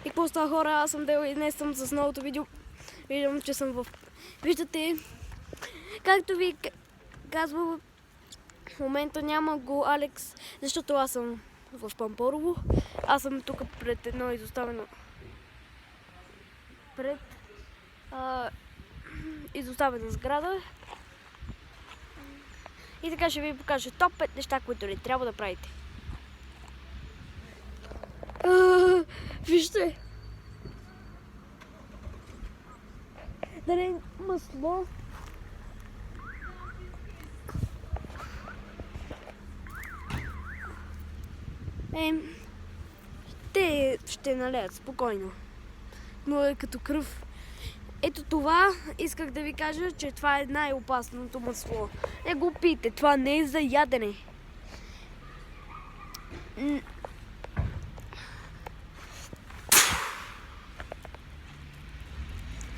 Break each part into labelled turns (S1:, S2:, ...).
S1: И какво става, хора? Аз съм Дел и днес съм с новото видео. Виждам, че съм в... Виждате, както ви казвам, в момента няма го Алекс, защото аз съм в Пампорово. Аз съм тук пред едно изоставено... Пред изоставена сграда. И така ще ви покажа топ 5 неща, които не трябва да правите. Вижте! Дали масло? Те ще налеят спокойно. Но е като кръв. Ето това исках да ви кажа, че това е най-опасното масло. Не го пийте, това не е за ядене.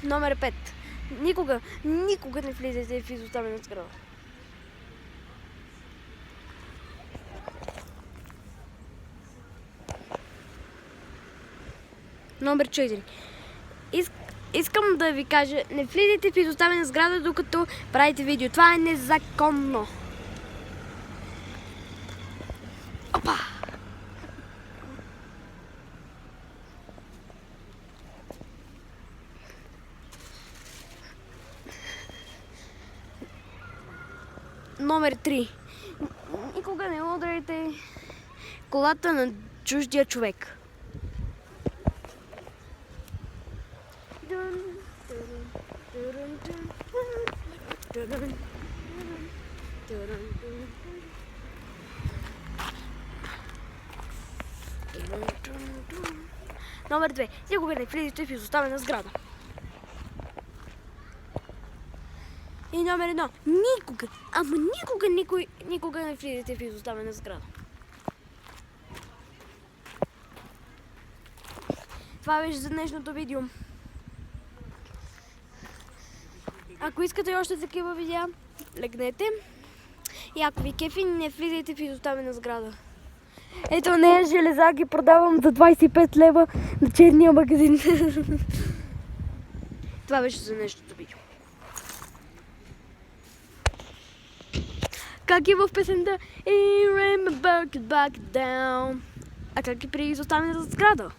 S1: Номер 5. Никога не влизайте в изоставена сграда. Номер 4. Искам да ви кажа, не влизайте в изоставена сграда, докато правите видео. Това е незаконно. Опа! Номер 3. Никога не удряйте колата на чуждия човек. Номер 2. Никога не влизайте в изоставена сграда. И номер 1. Никога не влизайте в изоставена сграда. Това беше за днешното видео. Ако искате още такива видеа, легнете. И ако ви кефи, не влизайте в изоставена сграда. Ето не е железа, ги продавам за 25 лева на черния магазин. Това беше за днешното видео. Как е в песента? И back down. А как е при изоставената сграда?